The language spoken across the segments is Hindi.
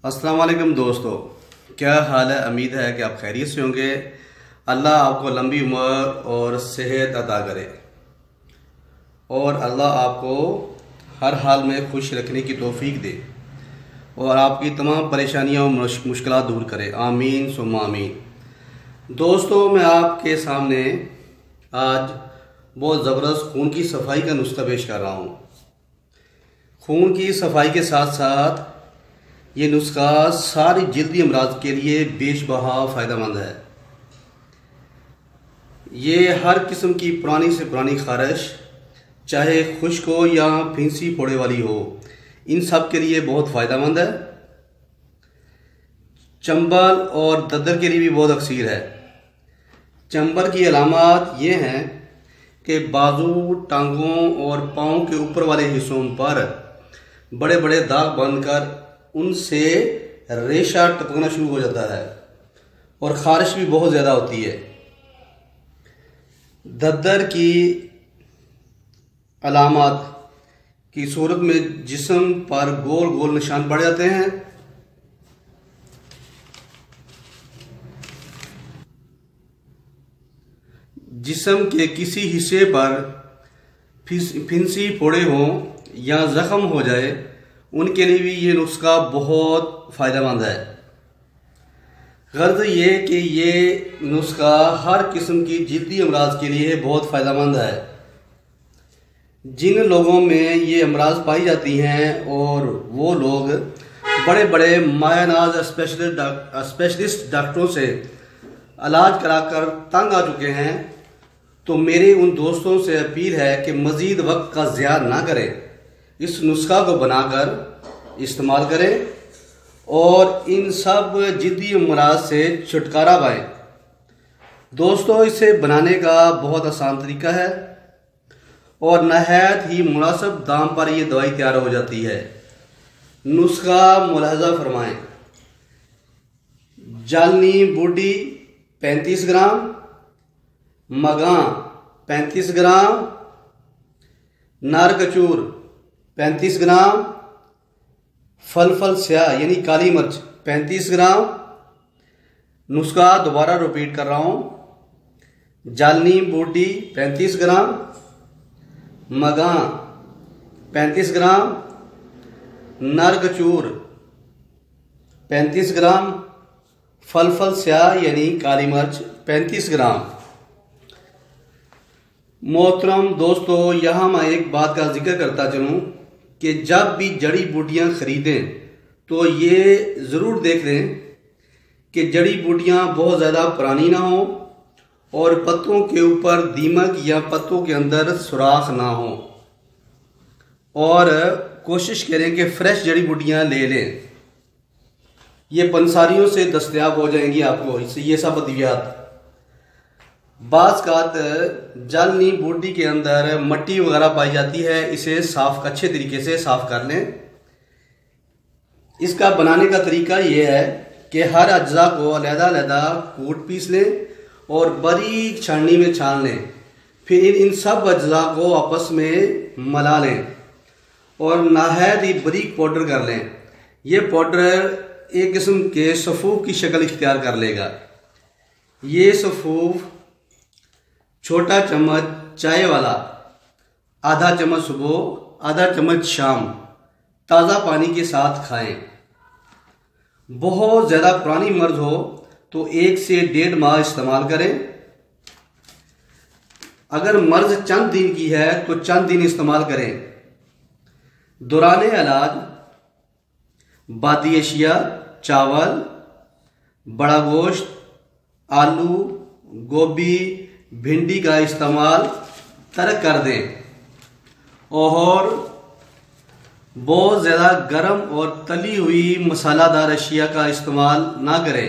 अस्सलाम वालेकुम दोस्तों, क्या हाल है। उम्मीद है कि आप खैरियत से होंगे। अल्लाह आपको लंबी उम्र और सेहत अता करे और अल्लाह आपको हर हाल में खुश रखने की तौफीक दे और आपकी तमाम परेशानियां और मुश्किलात दूर करे। आमीन सुम्मा आमीन। दोस्तों, मैं आपके सामने आज बहुत ज़बरदस्त खून की सफाई का नुस्खा पेश कर रहा हूँ। खून की सफाई के साथ साथ ये नुस्खा सारी जल्दी अमराज के लिए बेशबहा फ़ायदेमंद है। ये हर किस्म की पुरानी से पुरानी खारिश, चाहे खुश्क हो या फिंसी फोड़े वाली हो, इन सब के लिए बहुत फ़ायदेमंद है। चंबल और दद्दर के लिए भी बहुत अक्सीर है। चंबल की अलामत ये हैं कि बाजू, टांगों और पाँव के ऊपर वाले हिस्सों पर बड़े बड़े दाग बनकर उनसे रेशा टपकना शुरू हो जाता है और खारिश भी बहुत ज़्यादा होती है। दद्दर की अलामत की सूरत में जिस्म पर गोल गोल निशान पड़ जाते हैं। जिस्म के किसी हिस्से पर फिंसी फोड़े हों या ज़ख्म हो जाए, उनके लिए भी ये नुस्खा बहुत फ़ायदेमंद है। गर्ज ये कि ये नुस्खा हर किस्म की जल्दी अमराज के लिए बहुत फ़ायदेमंद है। जिन लोगों में ये अमराज पाई जाती हैं और वो लोग बड़े बड़े मायानाज स्पेशलिस्ट डॉक्टरों से इलाज कराकर तंग आ चुके हैं, तो मेरे उन दोस्तों से अपील है कि मज़ीद वक्त का ज़िया ना करें, इस नुस्खा को बनाकर इस्तेमाल करें और इन सब जिद्दी अमराज से छुटकारा पाएं। दोस्तों, इसे बनाने का बहुत आसान तरीका है और नहायत ही मुनासिब दाम पर यह दवाई तैयार हो जाती है। नुस्खा मुलाहजा फरमाएं। जालनी बूटी 35 ग्राम, मगां 35 ग्राम, नार कचूर 35 ग्राम, फल स्याह यानी काली मिर्च 35 ग्राम। नुस्खा दोबारा रिपीट कर रहा हूँ। जालनी बूटी 35 ग्राम, मगां 35 ग्राम, नार कचूर 35 ग्राम, फल स्याह यानी काली मिर्च 35 ग्राम। मोहतरम दोस्तों, यहाँ मैं एक बात का जिक्र करता चलूँ कि जब भी जड़ी बूटियाँ ख़रीदें तो ये ज़रूर देख लें कि जड़ी बूटियाँ बहुत ज़्यादा पुरानी ना हो और पत्तों के ऊपर दीमक या पत्तों के अंदर सुराख ना हो, और कोशिश करें कि फ़्रेश जड़ी बूटियाँ ले लें। ये पंसारियों से दस्तयाब हो जाएंगी आपको ये सब अद्वियात। बाज़ कात जालनी बूटी के अंदर मट्टी वगैरह पाई जाती है, इसे अच्छे तरीके से साफ़ कर लें। इसका बनाने का तरीका ये है कि हर अज्जा को अलहदा कूट पीस लें और बारीक छाननी में छान लें। फिर इन सब अज्जा को आपस में मिला लें और नहायत ही बारीक पाउडर कर लें। यह पाउडर एक किस्म के सफ़ूफ की शक्ल इख्तियार कर लेगा। ये सफ़ूफ छोटा चम्मच चाय वाला, आधा चम्मच सुबह, आधा चम्मच शाम, ताज़ा पानी के साथ खाएं। बहुत ज़्यादा पुरानी मर्ज हो तो 1 से 1.5 माह इस्तेमाल करें। अगर मर्ज चंद दिन की है तो चंद दिन इस्तेमाल करें। दौरान इलाज बादी अशिया, चावल, बड़ा गोश्त, आलू, गोभी, भिंडी का इस्तेमाल तर्क कर दें और बहुत ज़्यादा गर्म और तली हुई मसालादार अशिया का इस्तेमाल ना करें।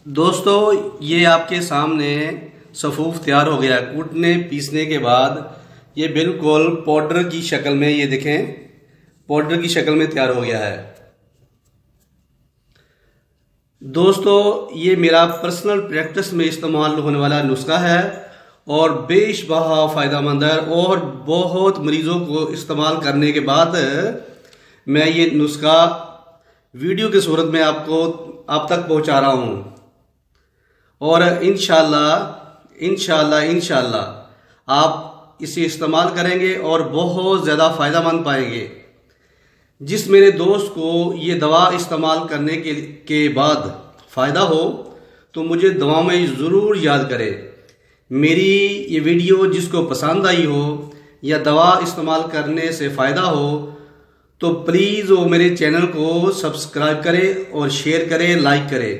दोस्तों, ये आपके सामने सफ़ूफ तैयार हो गया। कूटने पीसने के बाद ये बिल्कुल पाउडर की शक्ल में, ये देखें, पाउडर की शक्ल में तैयार हो गया है। दोस्तों, ये मेरा पर्सनल प्रैक्टिस में इस्तेमाल होने वाला नुस्खा है और बेशबहा फ़ायदेमंद है। और बहुत मरीज़ों को इस्तेमाल करने के बाद मैं ये नुस्खा वीडियो की सूरत में आपको आप तक पहुंचा रहा हूं। और इंशाल्लाह आप इसे इस्तेमाल करेंगे और बहुत ज़्यादा फ़ायदेमंद पाएंगे। जिस मेरे दोस्त को ये दवा इस्तेमाल करने के बाद फ़ायदा हो तो मुझे दुआ में ज़रूर याद करें। मेरी ये वीडियो जिसको पसंद आई हो या दवा इस्तेमाल करने से फ़ायदा हो तो प्लीज़ वो मेरे चैनल को सब्सक्राइब करें और शेयर करें, लाइक करें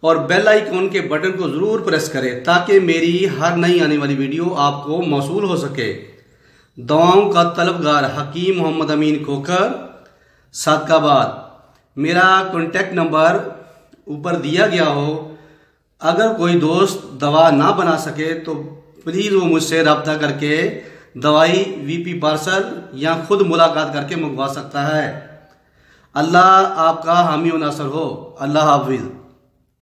और बेल आइकॉन के बटन को ज़रूर प्रेस करें ताकि मेरी हर नई आने वाली वीडियो आपको मौसूल हो सके। दवाओं का तलबगार हकीम मोहम्मद अमीन खोखर, सादकाबाद। मेरा कॉन्टेक्ट नंबर ऊपर दिया गया हो। अगर कोई दोस्त दवा ना बना सके तो प्लीज़ वो मुझसे रब्ता करके दवाई वीपी पार्सल या खुद मुलाकात करके मंगवा सकता है। अल्लाह आपका हामी व नासर हो। अल्लाह हाफिज़।